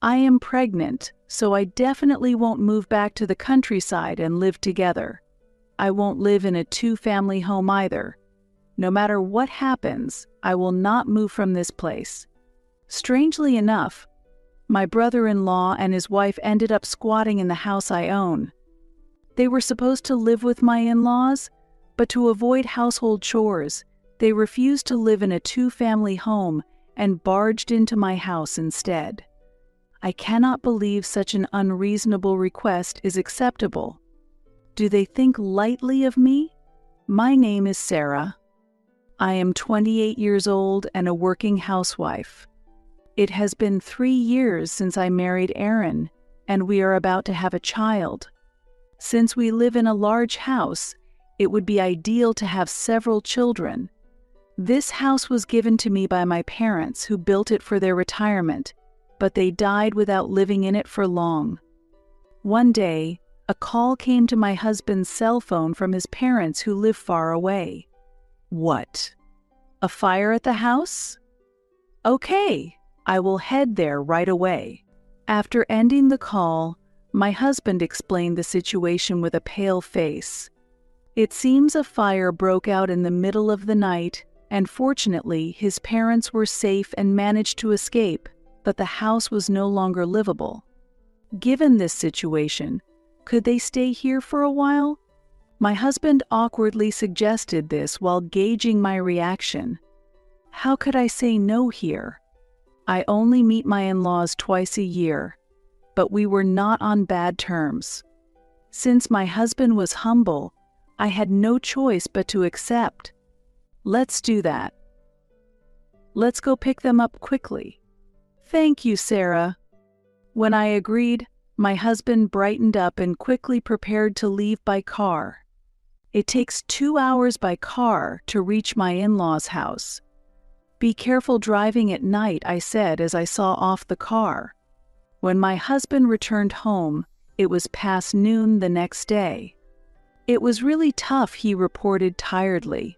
I am pregnant, so I definitely won't move back to the countryside and live together. I won't live in a two-family home either. No matter what happens, I will not move from this place. Strangely enough, my brother-in-law and his wife ended up squatting in the house I own. They were supposed to live with my in-laws, but to avoid household chores, they refused to live in a two-family home and barged into my house instead. I cannot believe such an unreasonable request is acceptable. Do they think lightly of me? My name is Sarah. I am 28 years old and a working housewife. It has been 3 years since I married Aaron, and we are about to have a child. Since we live in a large house, it would be ideal to have several children. This house was given to me by my parents, who built it for their retirement, but they died without living in it for long. One day, a call came to my husband's cell phone from his parents who live far away. What? A fire at the house? Okay, I will head there right away. After ending the call, my husband explained the situation with a pale face. It seems a fire broke out in the middle of the night, and fortunately his parents were safe and managed to escape, but the house was no longer livable. Given this situation, could they stay here for a while? My husband awkwardly suggested this while gauging my reaction. How could I say no here? I only meet my in-laws twice a year, but we were not on bad terms. Since my husband was humble, I had no choice but to accept. Let's do that. Let's go pick them up quickly. Thank you, Sarah. When I agreed, my husband brightened up and quickly prepared to leave by car. It takes 2 hours by car to reach my in-laws' house. Be careful driving at night, I said as I saw off the car. When my husband returned home, it was past noon the next day. It was really tough, he reported tiredly.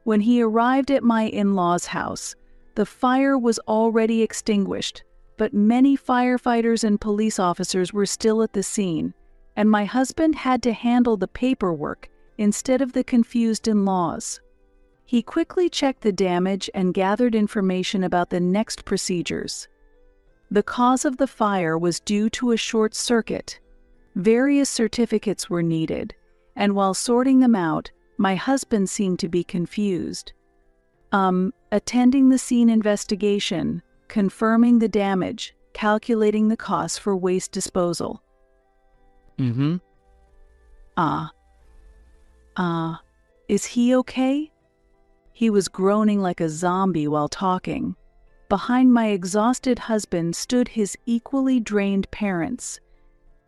When he arrived at my in-laws' house, the fire was already extinguished, but many firefighters and police officers were still at the scene, and my husband had to handle the paperwork instead of the confused in-laws. He quickly checked the damage and gathered information about the next procedures. The cause of the fire was due to a short circuit. Various certificates were needed, and while sorting them out, my husband seemed to be confused. Attending the scene investigation, confirming the damage, calculating the costs for waste disposal. Is he okay? He was groaning like a zombie while talking. Behind my exhausted husband stood his equally drained parents.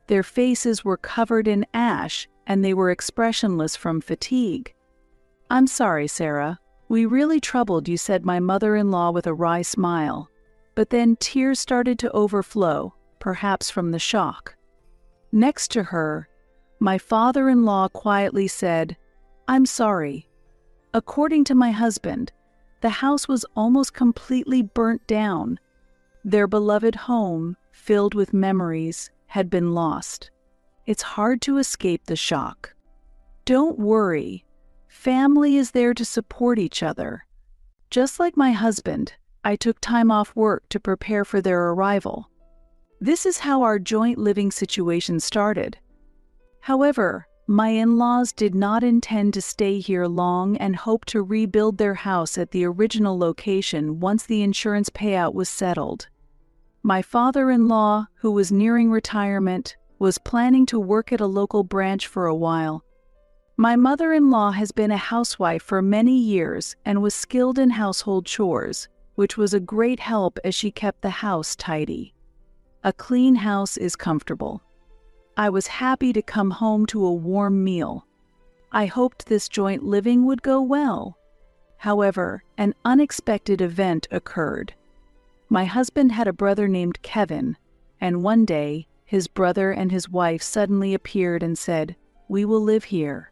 Their faces were covered in ash, and they were expressionless from fatigue. I'm sorry, Sarah. We really troubled you, said my mother-in-law with a wry smile. But then tears started to overflow, perhaps from the shock. Next to her, my father-in-law quietly said, I'm sorry. According to my husband, the house was almost completely burnt down. Their beloved home, filled with memories, had been lost. It's hard to escape the shock. Don't worry. Family is there to support each other. Just like my husband, I took time off work to prepare for their arrival. This is how our joint living situation started. However, my in-laws did not intend to stay here long and hoped to rebuild their house at the original location once the insurance payout was settled. My father-in-law, who was nearing retirement, was planning to work at a local branch for a while. My mother-in-law has been a housewife for many years and was skilled in household chores, which was a great help as she kept the house tidy. A clean house is comfortable. I was happy to come home to a warm meal. I hoped this joint living would go well. However, an unexpected event occurred. My husband had a brother named Kevin, and one day, his brother and his wife suddenly appeared and said, "We will live here."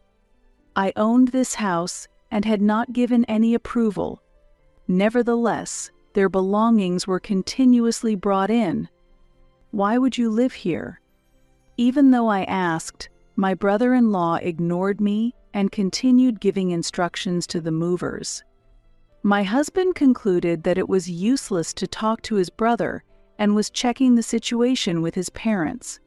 I owned this house and had not given any approval. Nevertheless, their belongings were continuously brought in. Why would you live here?" Even though I asked, my brother-in-law ignored me and continued giving instructions to the movers. My husband concluded that it was useless to talk to his brother and was checking the situation with his parents.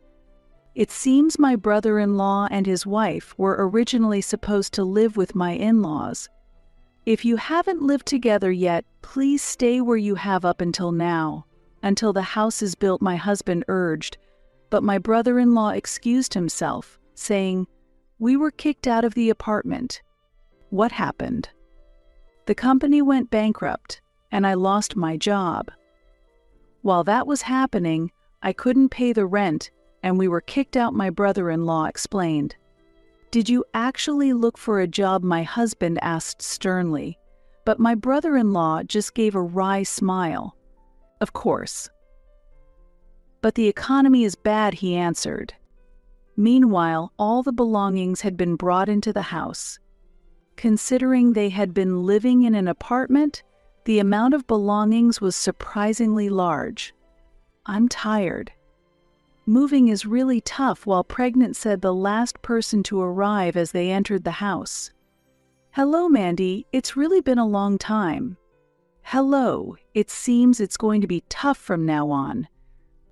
It seems my brother-in-law and his wife were originally supposed to live with my in-laws. If you haven't lived together yet, please stay where you have up until now. Until the house is built, my husband urged, but my brother-in-law excused himself, saying, "We were kicked out of the apartment." What happened? The company went bankrupt, and I lost my job. While that was happening, I couldn't pay the rent, and we were kicked out, my brother-in-law explained. "Did you actually look for a job?" my husband asked sternly, but my brother-in-law just gave a wry smile. "Of course." "But the economy is bad," he answered. Meanwhile, all the belongings had been brought into the house. Considering they had been living in an apartment, the amount of belongings was surprisingly large. "I'm tired. Moving is really tough," while pregnant said the last person to arrive as they entered the house. "Hello, Mandy. It's really been a long time." "Hello. It seems it's going to be tough from now on."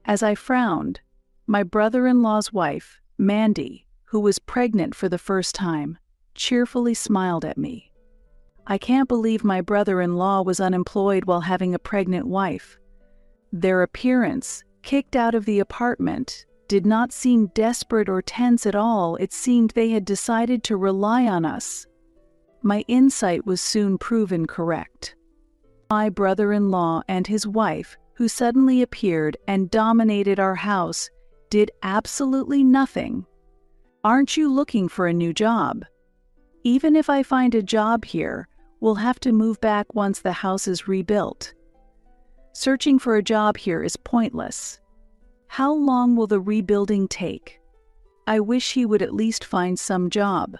As I frowned, my brother-in-law's wife, Mandy, who was pregnant for the first time, cheerfully smiled at me. I can't believe my brother-in-law was unemployed while having a pregnant wife. Their appearance, kicked out of the apartment, did not seem desperate or tense at all. It seemed they had decided to rely on us. My insight was soon proven correct. My brother-in-law and his wife, who suddenly appeared and dominated our house, did absolutely nothing. "Aren't you looking for a new job?" "Even if I find a job here, we'll have to move back once the house is rebuilt. Searching for a job here is pointless. How long will the rebuilding take?" I wish he would at least find some job.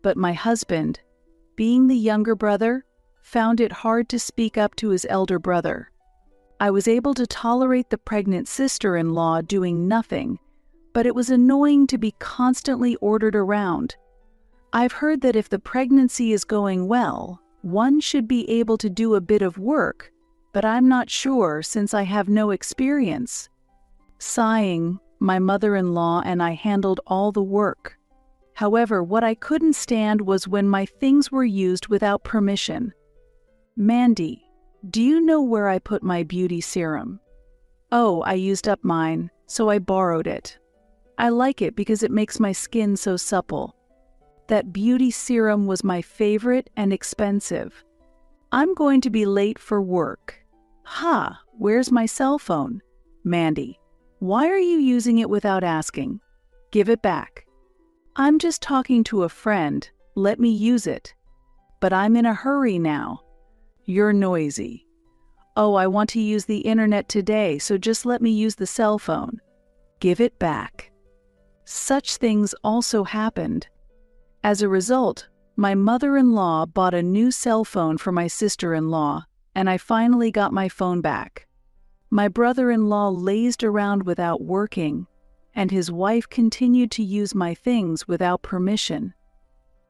But my husband, being the younger brother, found it hard to speak up to his elder brother. I was able to tolerate the pregnant sister-in-law doing nothing, but it was annoying to be constantly ordered around. I've heard that if the pregnancy is going well, one should be able to do a bit of work, but I'm not sure since I have no experience. Sighing, my mother-in-law and I handled all the work. However, what I couldn't stand was when my things were used without permission. "Mandy, do you know where I put my beauty serum?" "Oh, I used up mine, so I borrowed it. I like it because it makes my skin so supple. That beauty serum was my favorite and expensive. I'm going to be late for work. Ha, where's my cell phone?" "Mandy, why are you using it without asking? Give it back." "I'm just talking to a friend. Let me use it." "But I'm in a hurry now." "You're noisy." "Oh, I want to use the internet today, so just let me use the cell phone." "Give it back." Such things also happened. As a result, my mother-in-law bought a new cell phone for my sister-in-law, and I finally got my phone back. My brother-in-law lazed around without working, and his wife continued to use my things without permission.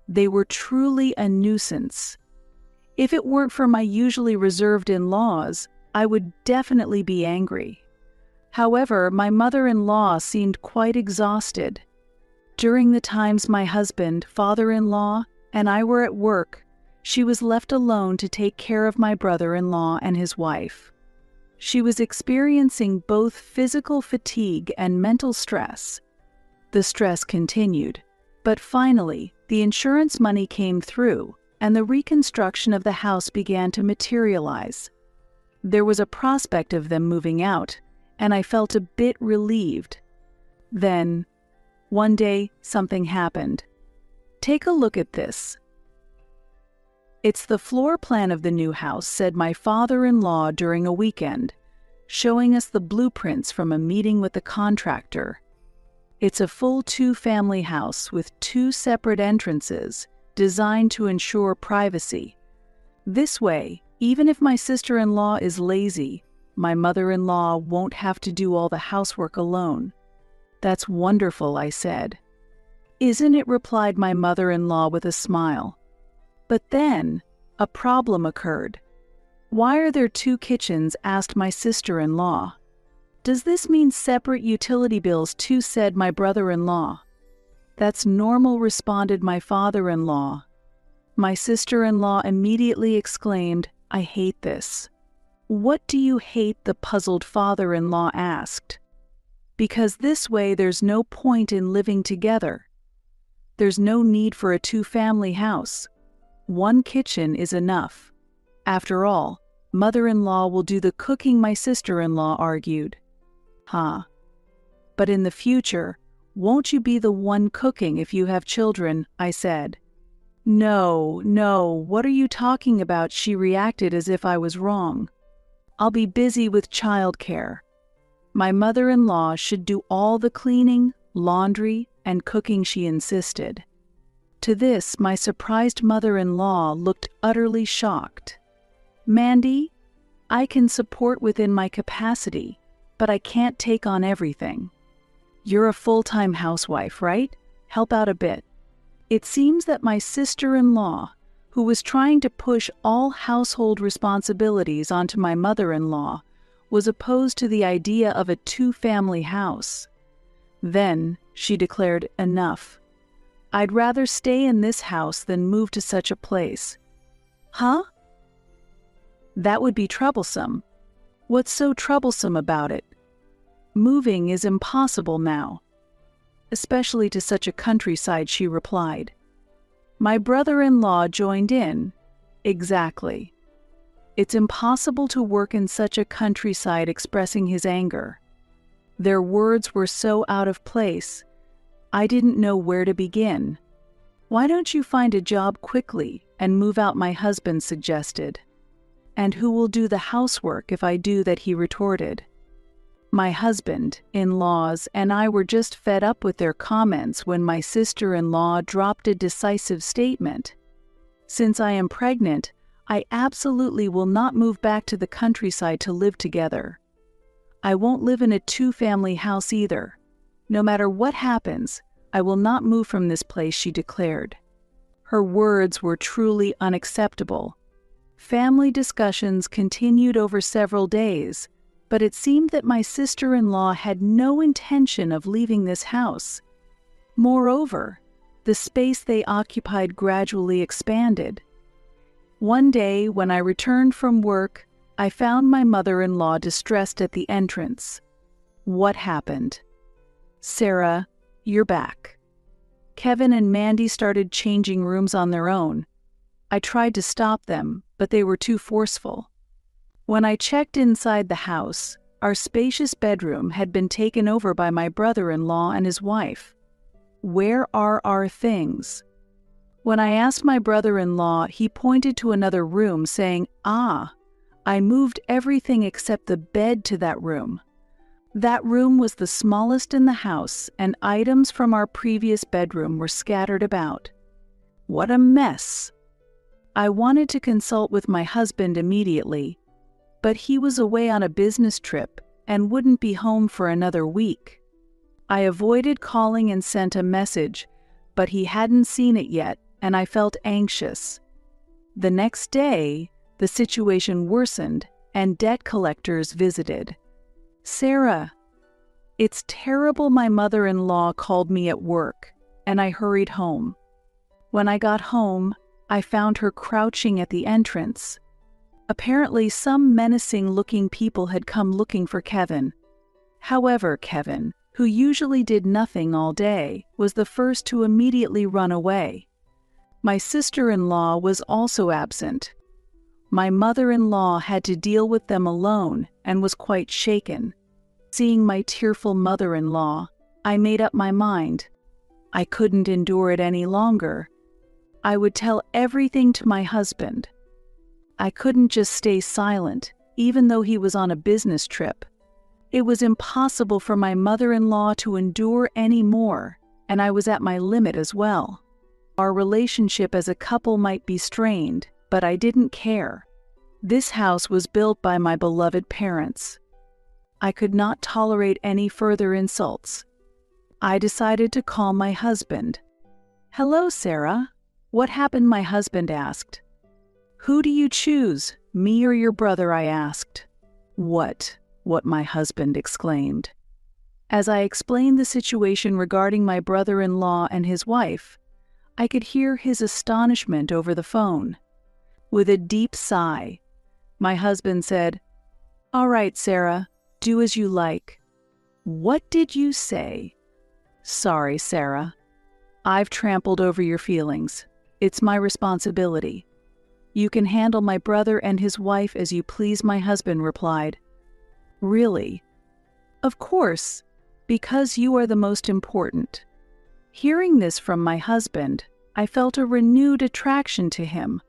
They were truly a nuisance. If it weren't for my usually reserved in-laws, I would definitely be angry. However, my mother-in-law seemed quite exhausted. During the times my husband, father-in-law, and I were at work, she was left alone to take care of my brother-in-law and his wife. She was experiencing both physical fatigue and mental stress. The stress continued, but finally, the insurance money came through, and the reconstruction of the house began to materialize. There was a prospect of them moving out, and I felt a bit relieved. Then, one day, something happened. Take a look at this. "It's the floor plan of the new house," said my father-in-law during a weekend, showing us the blueprints from a meeting with the contractor. It's a full 2-family house with 2 separate entrances, designed to ensure privacy. This way, even if my sister-in-law is lazy, my mother-in-law won't have to do all the housework alone." "That's wonderful," I said. "Isn't it?" replied my mother-in-law with a smile. But then, a problem occurred. "Why are there two kitchens?" asked my sister-in-law. "Does this mean separate utility bills too?" said my brother-in-law. "That's normal," responded my father-in-law. My sister-in-law immediately exclaimed, "I hate this." "What do you hate?" the puzzled father-in-law asked. "Because this way there's no point in living together. There's no need for a two-family house. One kitchen is enough. After all, mother-in-law will do the cooking," my sister-in-law argued. "Huh. But in the future, won't you be the one cooking if you have children?" I said. "No, no, what are you talking about?" she reacted as if I was wrong. "I'll be busy with childcare. My mother-in-law should do all the cleaning, laundry, and cooking," she insisted. To this, my surprised mother-in-law looked utterly shocked. "Mandy, I can support within my capacity, but I can't take on everything. You're a full-time housewife, right? Help out a bit." It seems that my sister-in-law, who was trying to push all household responsibilities onto my mother-in-law, was opposed to the idea of a two-family house. Then she declared, "Enough. I'd rather stay in this house than move to such a place." "Huh? That would be troublesome." "What's so troublesome about it? Moving is impossible now, especially to such a countryside," she replied. My brother-in-law joined in. "Exactly. It's impossible to work in such a countryside," expressing his anger. Their words were so out of place, I didn't know where to begin. "Why don't you find a job quickly and move out?" my husband suggested. "And who will do the housework if I do that?" he retorted. My husband, in-laws, and I were just fed up with their comments when my sister-in-law dropped a decisive statement. "Since I am pregnant, I absolutely will not move back to the countryside to live together. I won't live in a two-family house either. No matter what happens, I will not move from this place," she declared. Her words were truly unacceptable. Family discussions continued over several days, but it seemed that my sister-in-law had no intention of leaving this house. Moreover, the space they occupied gradually expanded. One day, when I returned from work, I found my mother-in-law distressed at the entrance. "What happened?" "Sarah, you're back. Kevin and Mandy started changing rooms on their own. I tried to stop them, but they were too forceful. When I checked inside the house, our spacious bedroom had been taken over by my brother-in-law and his wife. Where are our things?" When I asked my brother-in-law, he pointed to another room, saying, "Ah, I moved everything except the bed to that room. That room was the smallest in the house, and items from our previous bedroom were scattered about. What a mess!" I wanted to consult with my husband immediately, but he was away on a business trip and wouldn't be home for another week. I avoided calling and sent a message, but he hadn't seen it yet, and I felt anxious. The next day, the situation worsened, and debt collectors visited. "Sarah, it's terrible," my mother-in-law called me at work, and I hurried home. When I got home, I found her crouching at the entrance. Apparently, some menacing-looking people had come looking for Kevin. However, Kevin, who usually did nothing all day, was the first to immediately run away. My sister-in-law was also absent. My mother-in-law had to deal with them alone and was quite shaken. Seeing my tearful mother-in-law, I made up my mind. I couldn't endure it any longer. I would tell everything to my husband. I couldn't just stay silent, even though he was on a business trip. It was impossible for my mother-in-law to endure any more, and I was at my limit as well. Our relationship as a couple might be strained, but I didn't care. This house was built by my beloved parents. I could not tolerate any further insults. I decided to call my husband. "Hello, Sarah. What happened?" my husband asked. "Who do you choose, me or your brother?" I asked. What my husband exclaimed. As I explained the situation regarding my brother-in-law and his wife, I could hear his astonishment over the phone. With a deep sigh, my husband said, "All right, Sarah, do as you like." "What did you say?" "Sorry, Sarah. I've trampled over your feelings. It's my responsibility. You can handle my brother and his wife as you please," my husband replied. "Really?" "Of course, because you are the most important." Hearing this from my husband, I felt a renewed attraction to him.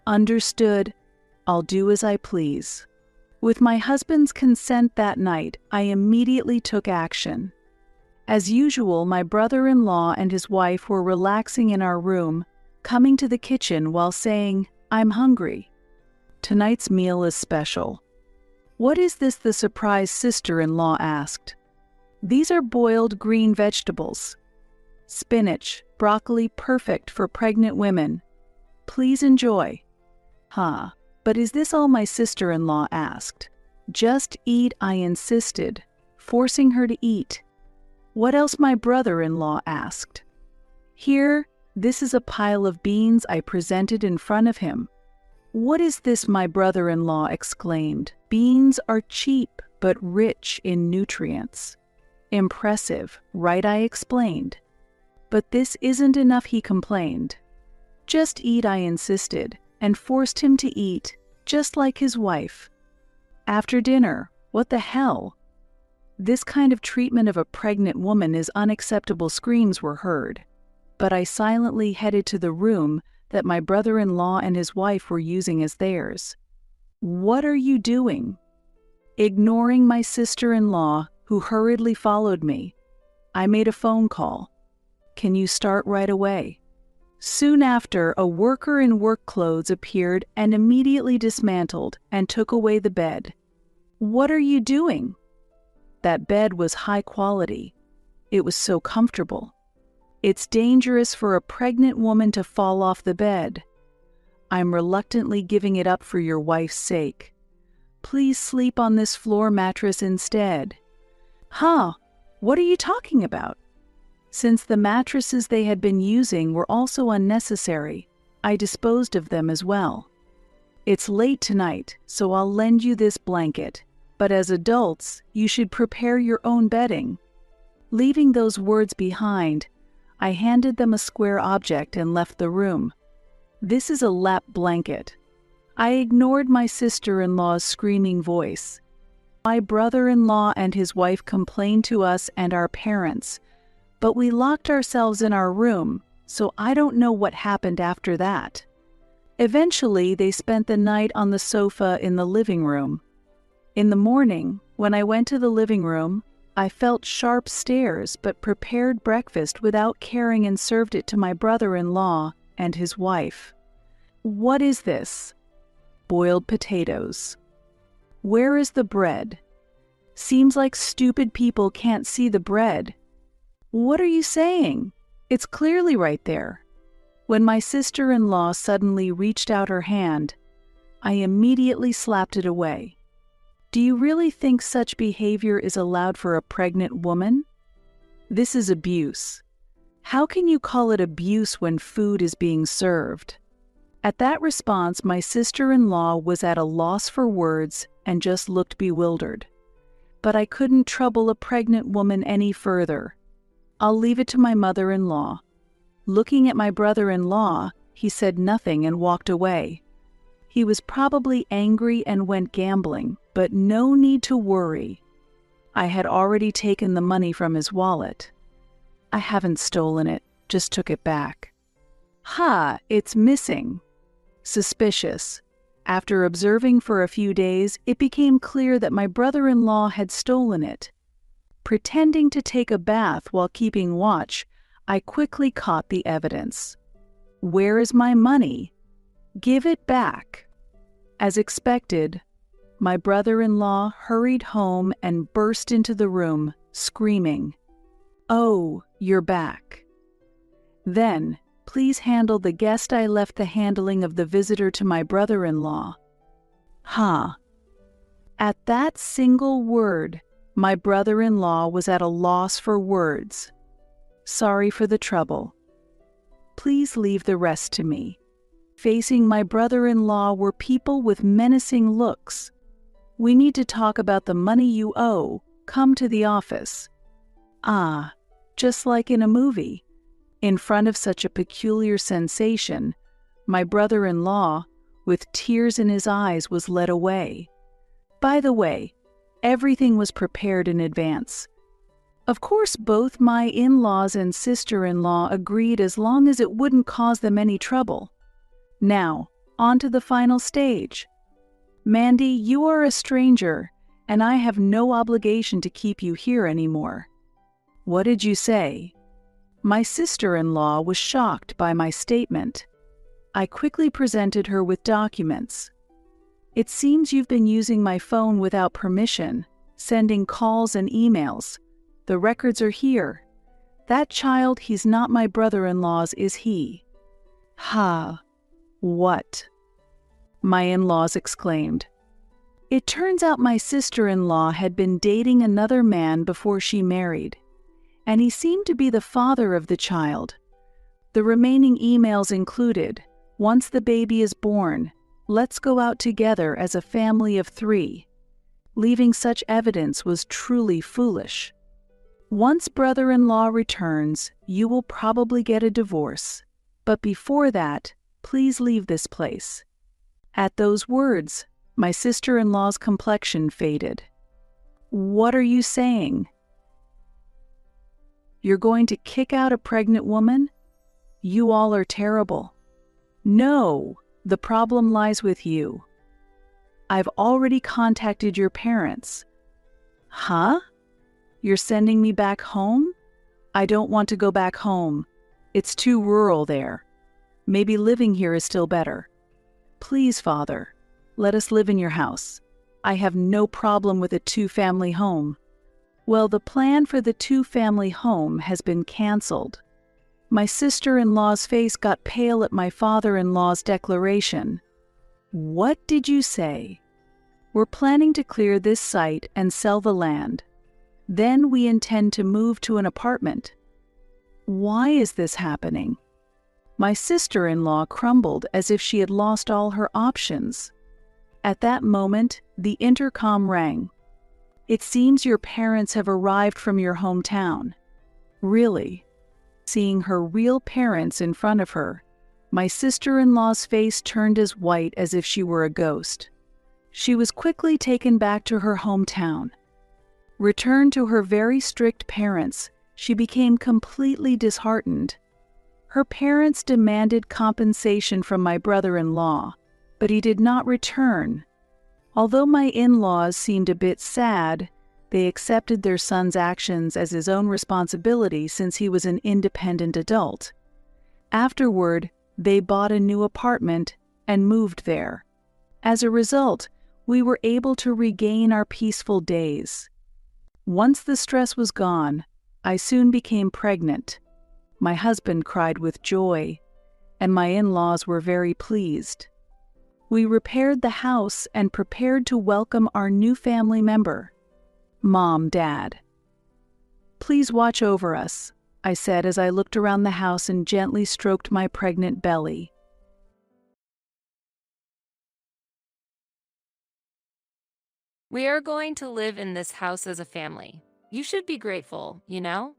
Understood. I'll do as I please. With my husband's consent that night, I immediately took action. As usual, my brother-in-law and his wife were relaxing in our room, coming to the kitchen while saying, "I'm hungry. Tonight's meal is special." "What is this?" the surprised sister-in-law asked. "These are boiled green vegetables. Spinach, broccoli, perfect for pregnant women. Please enjoy." "Huh, but is this all?" my sister-in-law asked. "Just eat," I insisted, forcing her to eat. "What else?" my brother-in-law asked. "Here, this is a pile of beans," I presented in front of him. "What is this?" my brother-in-law exclaimed. "Beans are cheap, but rich in nutrients." "Impressive, right?" I explained. "But this isn't enough," he complained. "Just eat," I insisted, and forced him to eat, just like his wife. After dinner, what the hell? This kind of treatment of a pregnant woman is unacceptable, screams were heard. But I silently headed to the room that my brother-in-law and his wife were using as theirs. "What are you doing?" Ignoring my sister-in-law, who hurriedly followed me, I made a phone call. "Can you start right away?" Soon after, a worker in work clothes appeared and immediately dismantled and took away the bed. "What are you doing?" That bed was high quality. It was so comfortable. "It's dangerous for a pregnant woman to fall off the bed." "I'm reluctantly giving it up for your wife's sake. Please sleep on this floor mattress instead." "Huh, what are you talking about?" Since the mattresses they had been using were also unnecessary, I disposed of them as well. "It's late tonight, so I'll lend you this blanket. But as adults, you should prepare your own bedding." Leaving those words behind, I handed them a square object and left the room. "This is a lap blanket." I ignored my sister-in-law's screaming voice. My brother-in-law and his wife complained to us and our parents, but we locked ourselves in our room, so I don't know what happened after that. Eventually, they spent the night on the sofa in the living room. In the morning, when I went to the living room, I felt sharp stares but prepared breakfast without caring and served it to my brother-in-law and his wife. "What is this?" "Boiled potatoes." "Where is the bread?" "Seems like stupid people can't see the bread." "What are you saying? It's clearly right there." When my sister-in-law suddenly reached out her hand, I immediately slapped it away. "Do you really think such behavior is allowed for a pregnant woman? This is abuse. How can you call it abuse when food is being served?" At that response, my sister-in-law was at a loss for words and just looked bewildered. But I couldn't trouble a pregnant woman any further. I'll leave it to my mother-in-law. Looking at my brother-in-law, he said nothing and walked away. He was probably angry and went gambling, but no need to worry. I had already taken the money from his wallet. I haven't stolen it, just took it back. "Ha, it's missing." Suspicious. After observing for a few days, it became clear that my brother-in-law had stolen it. Pretending to take a bath while keeping watch, I quickly caught the evidence. "Where is my money? Give it back." As expected, my brother-in-law hurried home and burst into the room, screaming, "Oh, you're back. Then, please handle the guest. I left the handling of the visitor to my brother-in-law." Ha! At that single word, my brother-in-law was at a loss for words. "Sorry for the trouble. Please leave the rest to me." Facing my brother-in-law were people with menacing looks. "We need to talk about the money you owe. Come to the office." Ah, just like in a movie. In front of such a peculiar sensation, my brother-in-law, with tears in his eyes, was led away. By the way, everything was prepared in advance. Of course, both my in-laws and sister-in-law agreed as long as it wouldn't cause them any trouble. Now, on to the final stage. "Mandy, you are a stranger, and I have no obligation to keep you here anymore." "What did you say?" My sister-in-law was shocked by my statement. I quickly presented her with documents. "It seems you've been using my phone without permission, sending calls and emails. The records are here. That child, he's not my brother-in-law's, is he?" "Ha! What?" my in-laws exclaimed. It turns out my sister-in-law had been dating another man before she married, and he seemed to be the father of the child. The remaining emails included, "Once the baby is born, let's go out together as a family of 3. Leaving such evidence was truly foolish. "Once brother-in-law returns, you will probably get a divorce. But before that, please leave this place." At those words, my sister-in-law's complexion faded. "What are you saying? You're going to kick out a pregnant woman? You all are terrible." "No, the problem lies with you. I've already contacted your parents." "Huh? You're sending me back home?" "I don't want to go back home. It's too rural there. Maybe living here is still better. Please, Father, let us live in your house. I have no problem with a 2-family home." Well, the plan for the 2-family home has been canceled. My sister-in-law's face got pale at my father-in-law's declaration. "What did you say?" "We're planning to clear this site and sell the land. Then we intend to move to an apartment." "Why is this happening?" My sister-in-law crumbled as if she had lost all her options. At that moment, the intercom rang. "It seems your parents have arrived from your hometown." "Really?" Seeing her real parents in front of her, my sister-in-law's face turned as white as if she were a ghost. She was quickly taken back to her hometown. Returned to her very strict parents, she became completely disheartened. Her parents demanded compensation from my brother-in-law, but he did not return. Although my in-laws seemed a bit sad, they accepted their son's actions as his own responsibility since he was an independent adult. Afterward, they bought a new apartment and moved there. As a result, we were able to regain our peaceful days. Once the stress was gone, I soon became pregnant. My husband cried with joy, and my in-laws were very pleased. We repaired the house and prepared to welcome our new family member. "Mom, Dad, please watch over us," I said as I looked around the house and gently stroked my pregnant belly. "We are going to live in this house as a family. You should be grateful, you know?"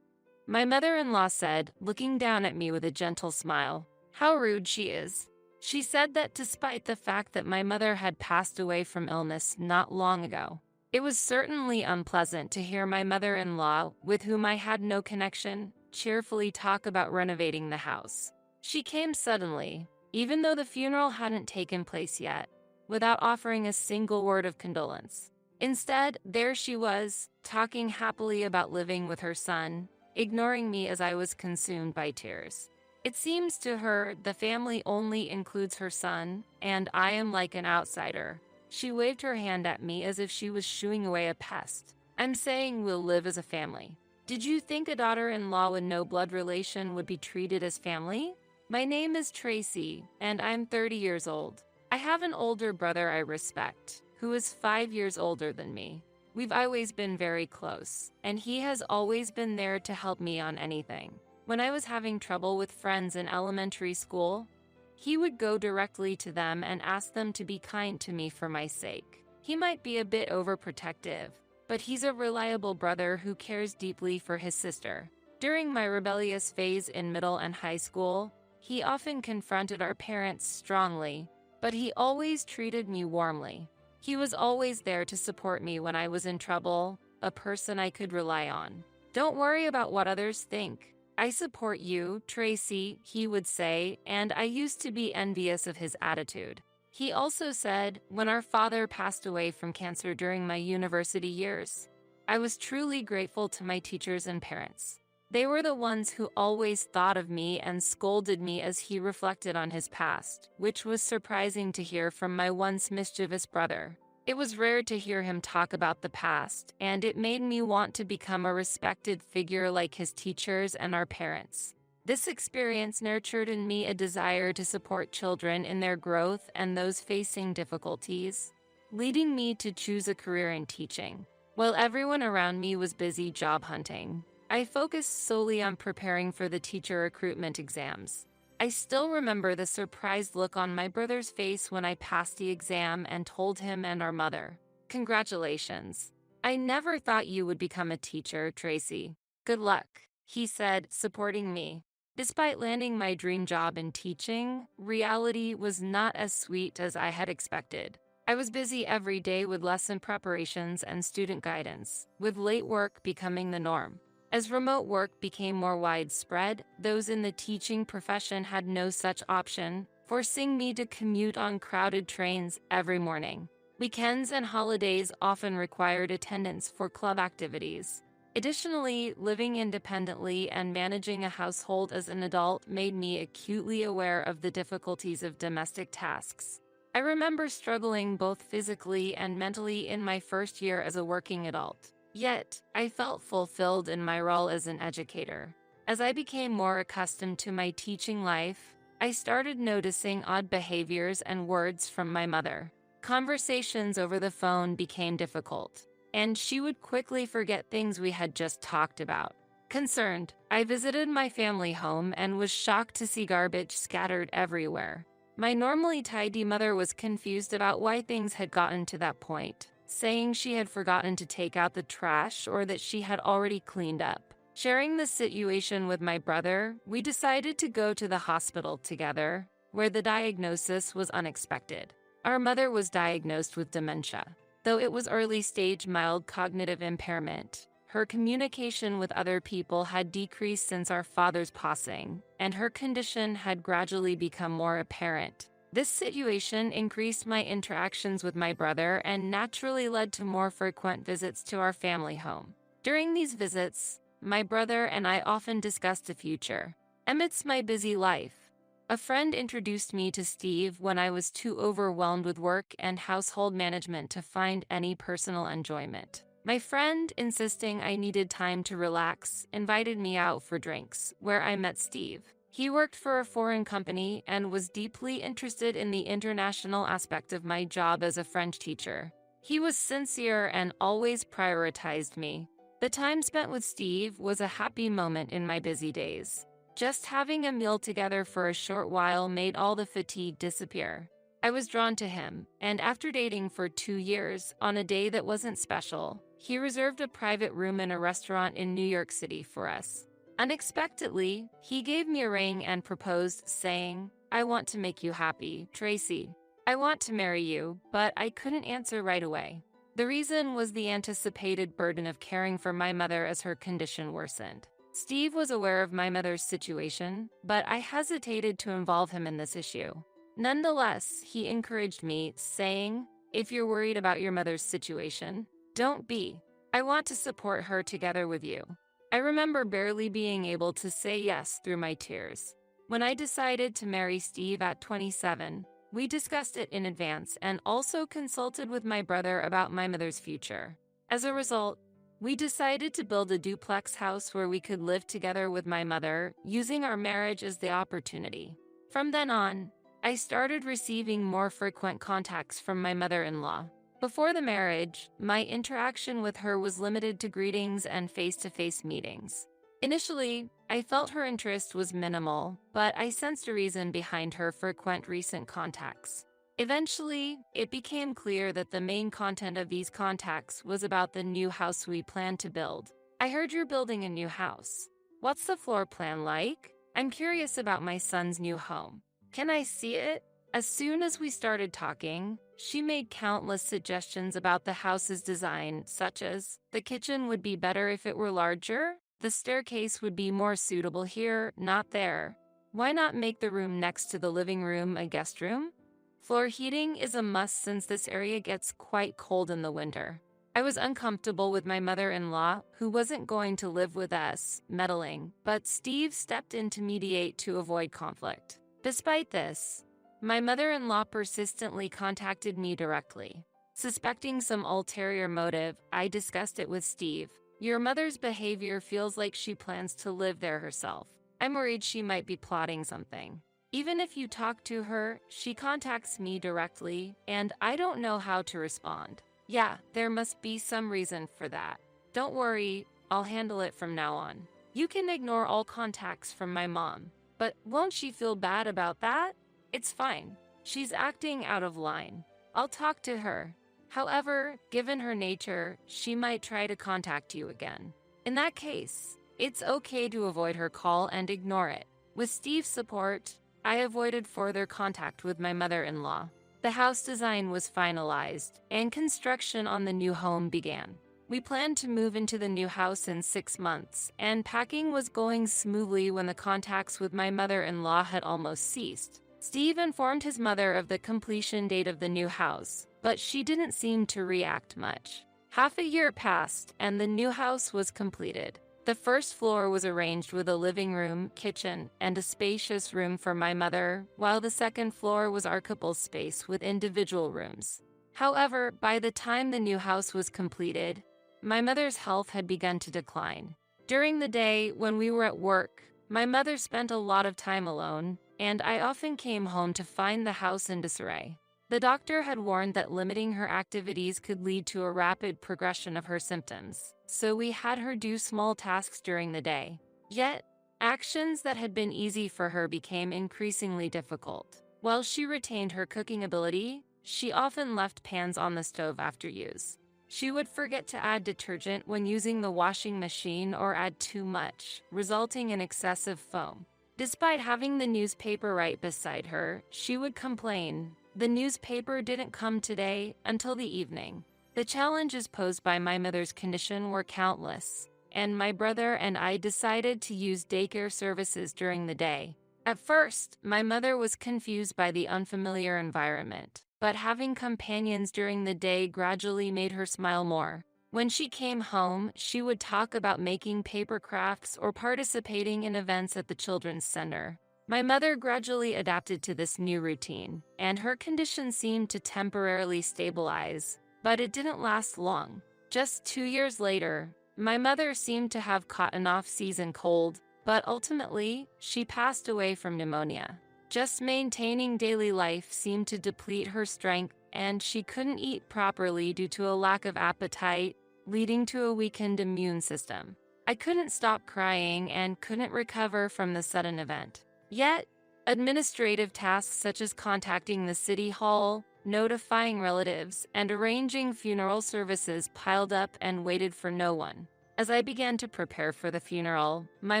my mother-in-law said, looking down at me with a gentle smile. How rude she is. She said that despite the fact that my mother had passed away from illness not long ago, it was certainly unpleasant to hear my mother-in-law, with whom I had no connection, cheerfully talk about renovating the house. She came suddenly, even though the funeral hadn't taken place yet, without offering a single word of condolence. Instead, there she was, talking happily about living with her son, ignoring me as I was consumed by tears. It seems to her the family only includes her son, and I am like an outsider. She waved her hand at me as if she was shooing away a pest. I'm saying we'll live as a family. Did you think a daughter-in-law with no blood relation would be treated as family? My name is Tracy, and I'm 30 years old. I have an older brother I respect, who is 5 years older than me. We've always been very close, and he has always been there to help me on anything. When I was having trouble with friends in elementary school, he would go directly to them and ask them to be kind to me for my sake. He might be a bit overprotective, but he's a reliable brother who cares deeply for his sister. During my rebellious phase in middle and high school, he often confronted our parents strongly, but he always treated me warmly. He was always there to support me when I was in trouble, a person I could rely on. Don't worry about what others think. I support you, Tracy, he would say, and I used to be envious of his attitude. He also said, when our father passed away from cancer during my university years, I was truly grateful to my teachers and parents. They were the ones who always thought of me and scolded me as he reflected on his past, which was surprising to hear from my once mischievous brother. It was rare to hear him talk about the past, and it made me want to become a respected figure like his teachers and our parents. This experience nurtured in me a desire to support children in their growth and those facing difficulties, leading me to choose a career in teaching. While everyone around me was busy job hunting, I focused solely on preparing for the teacher recruitment exams. I still remember the surprised look on my brother's face when I passed the exam and told him and our mother, "Congratulations. I never thought you would become a teacher, Tracy. Good luck," he said, supporting me. Despite landing my dream job in teaching, reality was not as sweet as I had expected. I was busy every day with lesson preparations and student guidance, with late work becoming the norm. As remote work became more widespread, those in the teaching profession had no such option, forcing me to commute on crowded trains every morning. Weekends and holidays often required attendance for club activities. Additionally, living independently and managing a household as an adult made me acutely aware of the difficulties of domestic tasks. I remember struggling both physically and mentally in my first year as a working adult. Yet, I felt fulfilled in my role as an educator. As I became more accustomed to my teaching life, I started noticing odd behaviors and words from my mother. Conversations over the phone became difficult, and she would quickly forget things we had just talked about. Concerned, I visited my family home and was shocked to see garbage scattered everywhere. My normally tidy mother was confused about why things had gotten to that point, saying she had forgotten to take out the trash or that she had already cleaned up. Sharing the situation with my brother, we decided to go to the hospital together, where the diagnosis was unexpected. Our mother was diagnosed with dementia. Though it was early-stage mild cognitive impairment, her communication with other people had decreased since our father's passing, and her condition had gradually become more apparent. This situation increased my interactions with my brother and naturally led to more frequent visits to our family home. During these visits, my brother and I often discussed the future. Amidst my busy life, a friend introduced me to Steve when I was too overwhelmed with work and household management to find any personal enjoyment. My friend, insisting I needed time to relax, invited me out for drinks, where I met Steve. He worked for a foreign company and was deeply interested in the international aspect of my job as a French teacher. He was sincere and always prioritized me. The time spent with Steve was a happy moment in my busy days. Just having a meal together for a short while made all the fatigue disappear. I was drawn to him, and after dating for 2 years, on a day that wasn't special, he reserved a private room in a restaurant in New York City for us. Unexpectedly, he gave me a ring and proposed, saying, "I want to make you happy, Tracy. I want to marry you," but I couldn't answer right away. The reason was the anticipated burden of caring for my mother as her condition worsened. Steve was aware of my mother's situation, but I hesitated to involve him in this issue. Nonetheless, he encouraged me, saying, "If you're worried about your mother's situation, don't be. I want to support her together with you." I remember barely being able to say yes through my tears. When I decided to marry Steve at 27, we discussed it in advance and also consulted with my brother about my mother's future. As a result, we decided to build a duplex house where we could live together with my mother, using our marriage as the opportunity. From then on, I started receiving more frequent contacts from my mother-in-law. Before the marriage, my interaction with her was limited to greetings and face-to-face meetings. Initially, I felt her interest was minimal, but I sensed a reason behind her frequent recent contacts. Eventually, it became clear that the main content of these contacts was about the new house we plan to build. I heard you're building a new house. What's the floor plan like? I'm curious about my son's new home. Can I see it? As soon as we started talking, she made countless suggestions about the house's design, such as, the kitchen would be better if it were larger, the staircase would be more suitable here, not there. Why not make the room next to the living room a guest room? Floor heating is a must since this area gets quite cold in the winter. I was uncomfortable with my mother-in-law, who wasn't going to live with us, meddling, but Steve stepped in to mediate to avoid conflict. Despite this, my mother-in-law persistently contacted me directly. Suspecting some ulterior motive, I discussed it with Steve. Your mother's behavior feels like she plans to live there herself. I'm worried she might be plotting something. Even if you talk to her, she contacts me directly, and I don't know how to respond. Yeah, there must be some reason for that. Don't worry, I'll handle it from now on. You can ignore all contacts from my mom, but won't she feel bad about that? It's fine. She's acting out of line. I'll talk to her. However, given her nature, she might try to contact you again. In that case, it's okay to avoid her call and ignore it. With Steve's support, I avoided further contact with my mother-in-law. The house design was finalized, and construction on the new home began. We planned to move into the new house in 6 months, and packing was going smoothly when the contacts with my mother-in-law had almost ceased. Steve informed his mother of the completion date of the new house, but she didn't seem to react much. Half a year passed, and the new house was completed. The first floor was arranged with a living room, kitchen, and a spacious room for my mother, while the second floor was our couple's space with individual rooms. However, by the time the new house was completed, my mother's health had begun to decline. During the day, when we were at work, my mother spent a lot of time alone, and I often came home to find the house in disarray. The doctor had warned that limiting her activities could lead to a rapid progression of her symptoms, so we had her do small tasks during the day. Yet, actions that had been easy for her became increasingly difficult. While she retained her cooking ability, she often left pans on the stove after use. She would forget to add detergent when using the washing machine or add too much, resulting in excessive foam. Despite having the newspaper right beside her, she would complain, "The newspaper didn't come today until the evening." The challenges posed by my mother's condition were countless, and my brother and I decided to use daycare services during the day. At first, my mother was confused by the unfamiliar environment, but having companions during the day gradually made her smile more. When she came home, she would talk about making paper crafts or participating in events at the children's center. My mother gradually adapted to this new routine, and her condition seemed to temporarily stabilize, but it didn't last long. Just 2 years later, my mother seemed to have caught an off-season cold, but ultimately, she passed away from pneumonia. Just maintaining daily life seemed to deplete her strength, and she couldn't eat properly due to a lack of appetite, leading to a weakened immune system. I couldn't stop crying and couldn't recover from the sudden event. Yet, administrative tasks such as contacting the city hall, notifying relatives, and arranging funeral services piled up and waited for no one. As I began to prepare for the funeral, my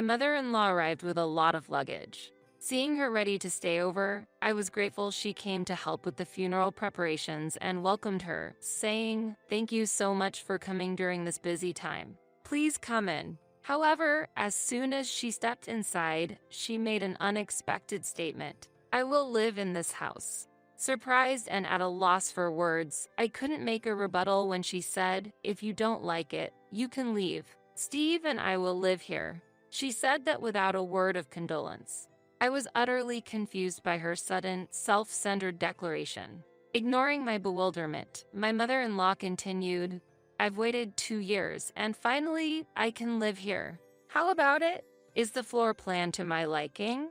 mother-in-law arrived with a lot of luggage. Seeing her ready to stay over, I was grateful she came to help with the funeral preparations and welcomed her, saying, "Thank you so much for coming during this busy time. Please come in." However, as soon as she stepped inside, she made an unexpected statement. "I will live in this house." Surprised and at a loss for words, I couldn't make a rebuttal when she said, "If you don't like it, you can leave. Steve and I will live here." She said that without a word of condolence. I was utterly confused by her sudden, self-centered declaration. Ignoring my bewilderment, my mother-in-law continued, I've waited 2 years, and finally, I can live here. How about it? Is the floor plan to my liking?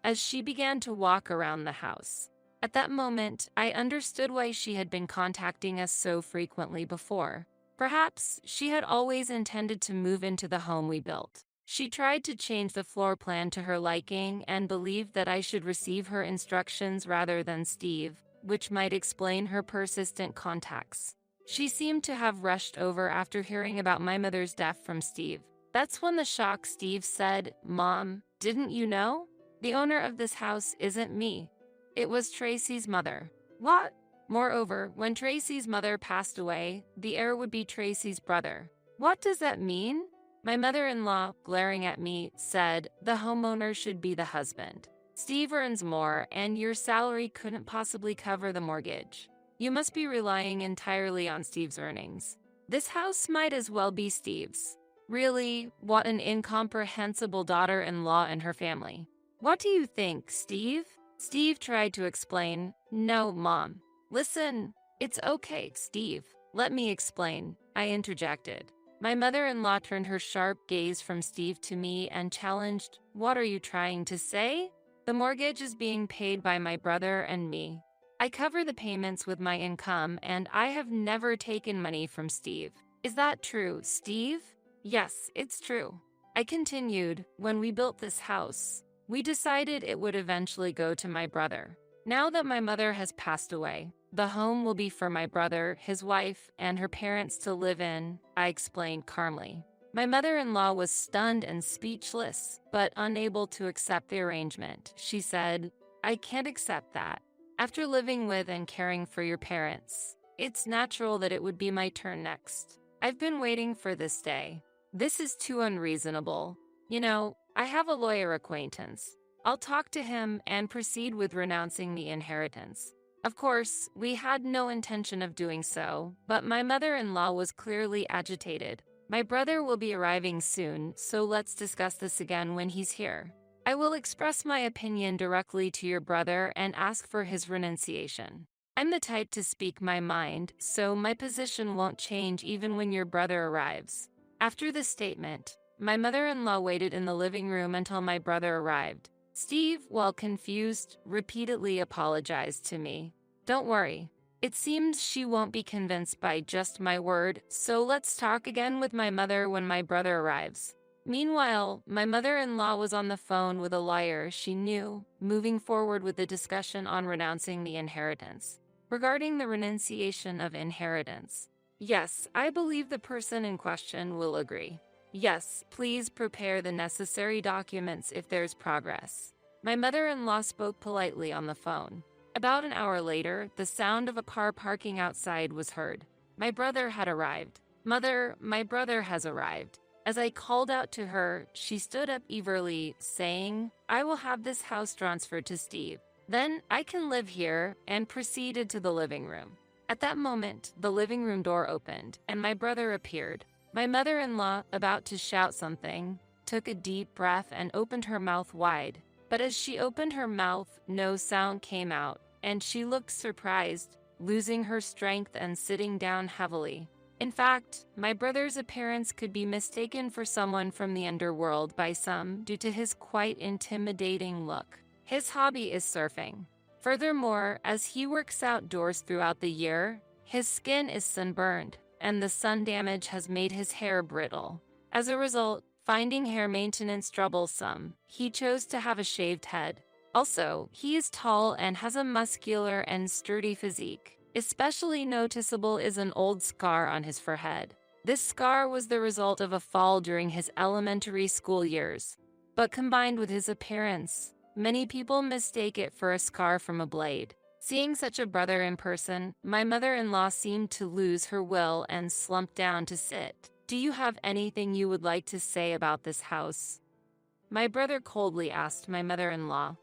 As she began to walk around the house. At that moment, I understood why she had been contacting us so frequently before. Perhaps she had always intended to move into the home we built. She tried to change the floor plan to her liking and believed that I should receive her instructions rather than Steve, which might explain her persistent contacts. She seemed to have rushed over after hearing about my mother's death from Steve. That's when the shocked Steve said, Mom, didn't you know? The owner of this house isn't me. It was Tracy's mother. What? Moreover, when Tracy's mother passed away, the heir would be Tracy's brother. What does that mean? My mother-in-law, glaring at me, said, the homeowner should be the husband. Steve earns more, and your salary couldn't possibly cover the mortgage. You must be relying entirely on Steve's earnings. This house might as well be Steve's. Really, what an incomprehensible daughter-in-law and her family. What do you think, Steve? Steve tried to explain. No, Mom. Listen, it's okay, Steve. Let me explain, I interjected. My mother-in-law turned her sharp gaze from Steve to me and challenged, What are you trying to say? The mortgage is being paid by my brother and me. I cover the payments with my income, and I have never taken money from Steve. Is that true, Steve? Yes, it's true. I continued, when we built this house, we decided it would eventually go to my brother. Now that my mother has passed away, the home will be for my brother, his wife, and her parents to live in, I explained calmly. My mother-in-law was stunned and speechless, but unable to accept the arrangement. She said, I can't accept that. After living with and caring for your parents, it's natural that it would be my turn next. I've been waiting for this day. This is too unreasonable. You know, I have a lawyer acquaintance. I'll talk to him and proceed with renouncing the inheritance. Of course, we had no intention of doing so, but my mother-in-law was clearly agitated. My brother will be arriving soon, so let's discuss this again when he's here. I will express my opinion directly to your brother and ask for his renunciation. I'm the type to speak my mind, so my position won't change even when your brother arrives. After this statement, my mother-in-law waited in the living room until my brother arrived. Steve, while confused, repeatedly apologized to me. Don't worry. It seems she won't be convinced by just my word, so let's talk again with my mother when my brother arrives. Meanwhile, my mother-in-law was on the phone with a lawyer she knew, moving forward with the discussion on renouncing the inheritance. Regarding the renunciation of inheritance, yes, I believe the person in question will agree. Yes, please prepare the necessary documents if there's progress. My mother-in-law spoke politely on the phone. About an hour later, the sound of a car parking outside was heard. My brother had arrived. Mother, my brother has arrived. As I called out to her, she stood up eagerly, saying, I will have this house transferred to Steve. Then I can live here, and proceeded to the living room. At that moment, the living room door opened, and my brother appeared. My mother-in-law, about to shout something, took a deep breath and opened her mouth wide. But as she opened her mouth, no sound came out, and she looked surprised, losing her strength and sitting down heavily. In fact, my brother's appearance could be mistaken for someone from the underworld by some due to his quite intimidating look. His hobby is surfing. Furthermore, as he works outdoors throughout the year, his skin is sunburned, and the sun damage has made his hair brittle. As a result, finding hair maintenance troublesome, he chose to have a shaved head. Also, he is tall and has a muscular and sturdy physique. Especially noticeable is an old scar on his forehead. This scar was the result of a fall during his elementary school years. But combined with his appearance, many people mistake it for a scar from a blade. Seeing such a brother in person, my mother-in-law seemed to lose her will and slumped down to sit. Do you have anything you would like to say about this house? My brother coldly asked my mother-in-law.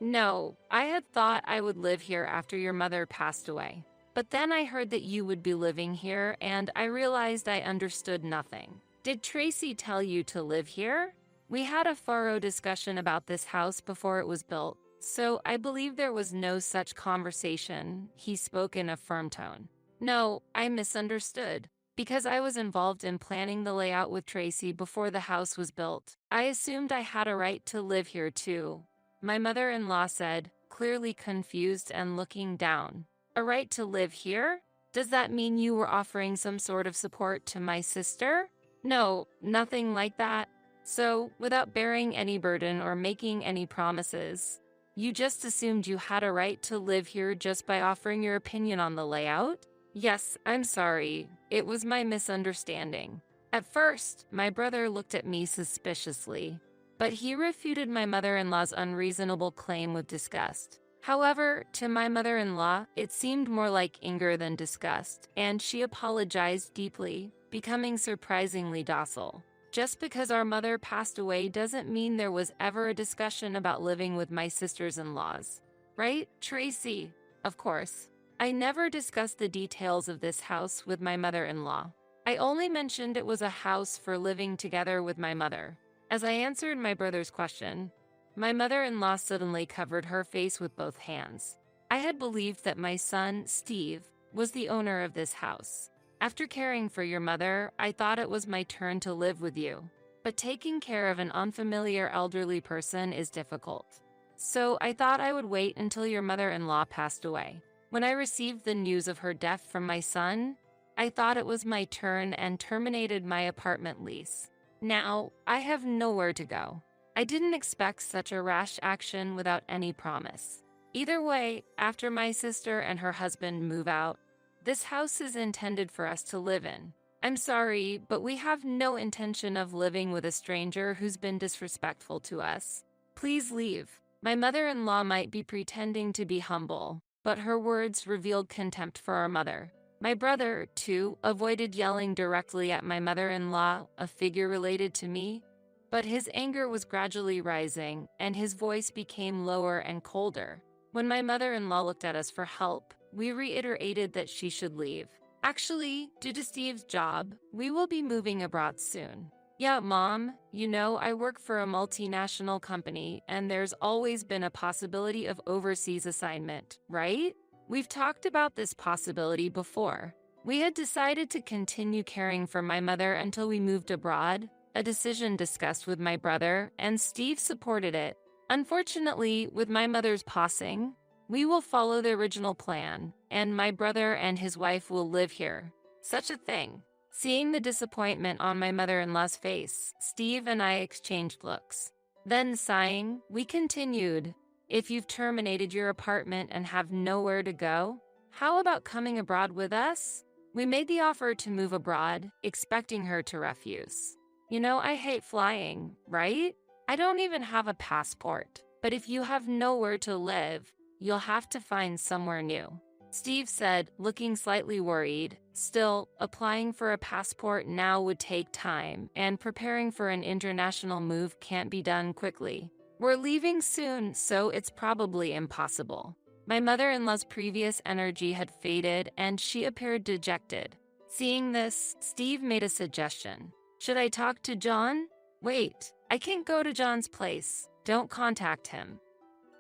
No, I had thought I would live here after your mother passed away. But then I heard that you would be living here, and I realized I understood nothing. Did Tracy tell you to live here? We had a thorough discussion about this house before it was built, so I believe there was no such conversation. He spoke in a firm tone. No, I misunderstood. Because I was involved in planning the layout with Tracy before the house was built, I assumed I had a right to live here too. My mother-in-law said, clearly confused and looking down. A right to live here? Does that mean you were offering some sort of support to my sister? No, nothing like that. So, without bearing any burden or making any promises, you just assumed you had a right to live here just by offering your opinion on the layout? Yes, I'm sorry. It was my misunderstanding. At first, my brother looked at me suspiciously, but he refuted my mother-in-law's unreasonable claim with disgust. However, to my mother-in-law, it seemed more like anger than disgust, and she apologized deeply, becoming surprisingly docile. Just because our mother passed away doesn't mean there was ever a discussion about living with my sisters-in-laws. Right, Tracy? Of course. I never discussed the details of this house with my mother-in-law. I only mentioned it was a house for living together with my mother. As I answered my brother's question, my mother-in-law suddenly covered her face with both hands. I had believed that my son, Steve, was the owner of this house. After caring for your mother, I thought it was my turn to live with you. But taking care of an unfamiliar elderly person is difficult. So I thought I would wait until your mother-in-law passed away. When I received the news of her death from my son, I thought it was my turn and terminated my apartment lease. Now, I have nowhere to go. I didn't expect such a rash action without any promise. Either way, after my sister and her husband move out, this house is intended for us to live in. I'm sorry, but we have no intention of living with a stranger who's been disrespectful to us. Please leave. My mother-in-law might be pretending to be humble, but her words revealed contempt for our mother. My brother, too, avoided yelling directly at my mother-in-law, a figure related to me, but his anger was gradually rising, and his voice became lower and colder. When my mother-in-law looked at us for help, we reiterated that she should leave. Actually, due to Steve's job, we will be moving abroad soon. Yeah, Mom, you know I work for a multinational company, and there's always been a possibility of overseas assignment, right? We've talked about this possibility before. We had decided to continue caring for my mother until we moved abroad, a decision discussed with my brother, and Steve supported it. Unfortunately, with my mother's passing, we will follow the original plan, and my brother and his wife will live here. Such a thing. Seeing the disappointment on my mother-in-law's face, Steve and I exchanged looks. Then, sighing, we continued. If you've terminated your apartment and have nowhere to go, how about coming abroad with us? We made the offer to move abroad, expecting her to refuse. You know, I hate flying, right? I don't even have a passport. But if you have nowhere to live, you'll have to find somewhere new. Steve said, looking slightly worried. Still, applying for a passport now would take time, and preparing for an international move can't be done quickly. We're leaving soon, so it's probably impossible. My mother-in-law's previous energy had faded, and she appeared dejected. Seeing this, Steve made a suggestion. Should I talk to John? Wait, I can't go to John's place. Don't contact him.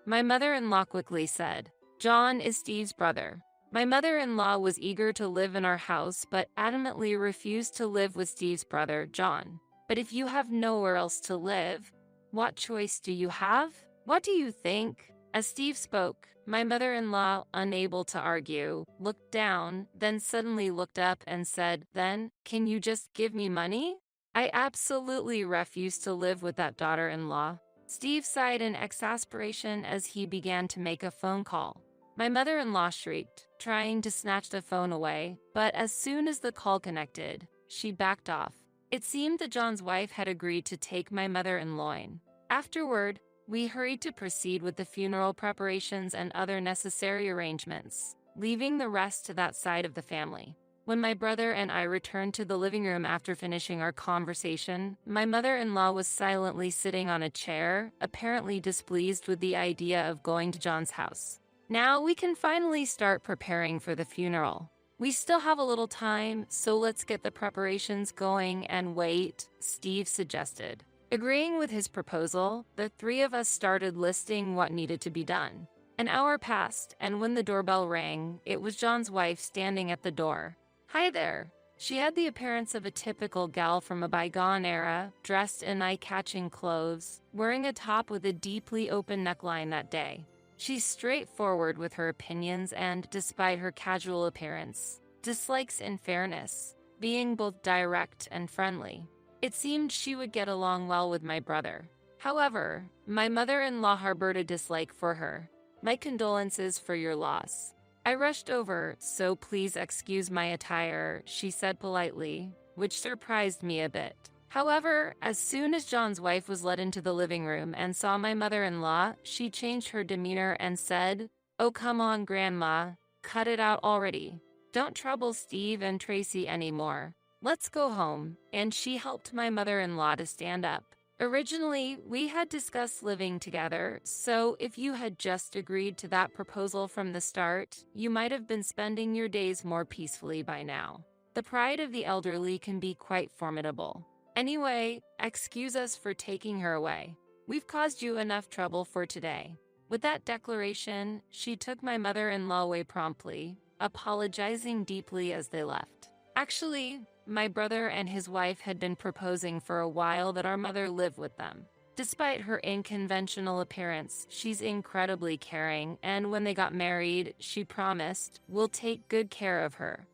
My mother-in-law quickly said, John is Steve's brother. My mother-in-law was eager to live in our house, but adamantly refused to live with Steve's brother, John. But if you have nowhere else to live, what choice do you have? What do you think? As Steve spoke, my mother-in-law, unable to argue, looked down, then suddenly looked up and said, Then, can you just give me money? I absolutely refuse to live with that daughter-in-law. Steve sighed in exasperation as he began to make a phone call. My mother-in-law shrieked, trying to snatch the phone away, but as soon as the call connected, she backed off. It seemed that John's wife had agreed to take my mother-in-law in. Afterward, we hurried to proceed with the funeral preparations and other necessary arrangements, leaving the rest to that side of the family. When my brother and I returned to the living room after finishing our conversation, my mother-in-law was silently sitting on a chair, apparently displeased with the idea of going to John's house. Now we can finally start preparing for the funeral. We still have a little time, so let's get the preparations going and wait, Steve suggested. Agreeing with his proposal, the three of us started listing what needed to be done. An hour passed, and when the doorbell rang, it was John's wife standing at the door. "Hi there." She had the appearance of a typical gal from a bygone era, dressed in eye-catching clothes, wearing a top with a deeply open neckline that day. She's straightforward with her opinions and, despite her casual appearance, dislikes in fairness, being both direct and friendly. It seemed she would get along well with my brother. However, my mother-in-law harbored a dislike for her. "My condolences for your loss." I rushed over, "So please excuse my attire," she said politely, which surprised me a bit. However, as soon as John's wife was led into the living room and saw my mother-in-law, she changed her demeanor and said, "Oh, come on, Grandma, cut it out already. Don't trouble Steve and Tracy anymore. Let's go home," and she helped my mother-in-law to stand up. Originally, we had discussed living together, so if you had just agreed to that proposal from the start, you might have been spending your days more peacefully by now. The pride of the elderly can be quite formidable. Anyway, excuse us for taking her away. We've caused you enough trouble for today. With that declaration, she took my mother-in-law away promptly, apologizing deeply as they left. Actually, my brother and his wife had been proposing for a while that our mother live with them. Despite her unconventional appearance, she's incredibly caring, and when they got married, she promised, "We'll take good care of her."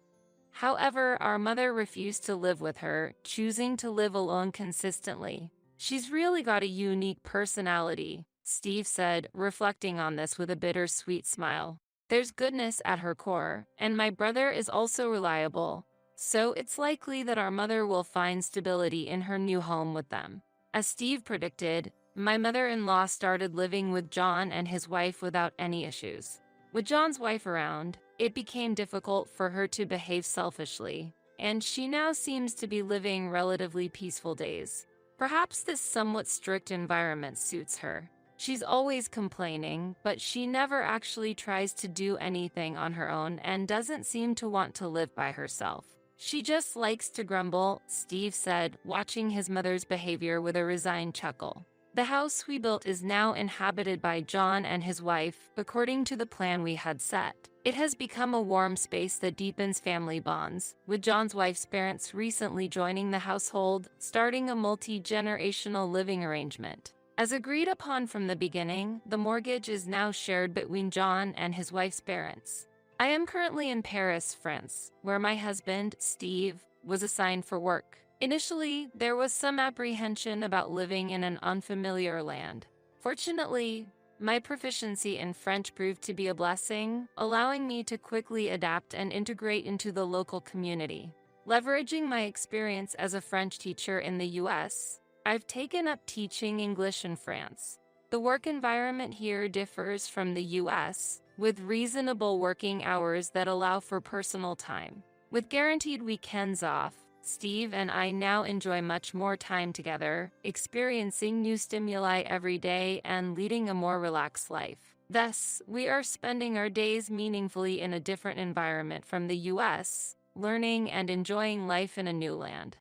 However, our mother refused to live with her, choosing to live alone consistently. "She's really got a unique personality," Steve said, reflecting on this with a bittersweet smile. "There's goodness at her core, and my brother is also reliable. So it's likely that our mother will find stability in her new home with them." As Steve predicted, my mother-in-law started living with John and his wife without any issues. With John's wife around, it became difficult for her to behave selfishly, and she now seems to be living relatively peaceful days. Perhaps this somewhat strict environment suits her. She's always complaining, but she never actually tries to do anything on her own and doesn't seem to want to live by herself. "She just likes to grumble," Steve said, watching his mother's behavior with a resigned chuckle. "The house we built is now inhabited by John and his wife, according to the plan we had set. It has become a warm space that deepens family bonds, with John's wife's parents recently joining the household, starting a multi-generational living arrangement. As agreed upon from the beginning, the mortgage is now shared between John and his wife's parents. I am currently in Paris, France, where my husband, Steve, was assigned for work. Initially, there was some apprehension about living in an unfamiliar land. Fortunately, my proficiency in French proved to be a blessing, allowing me to quickly adapt and integrate into the local community. Leveraging my experience as a French teacher in the US, I've taken up teaching English in France. The work environment here differs from the US, with reasonable working hours that allow for personal time. With guaranteed weekends off, Steve and I now enjoy much more time together, experiencing new stimuli every day and leading a more relaxed life. Thus, we are spending our days meaningfully in a different environment from the US, learning and enjoying life in a new land.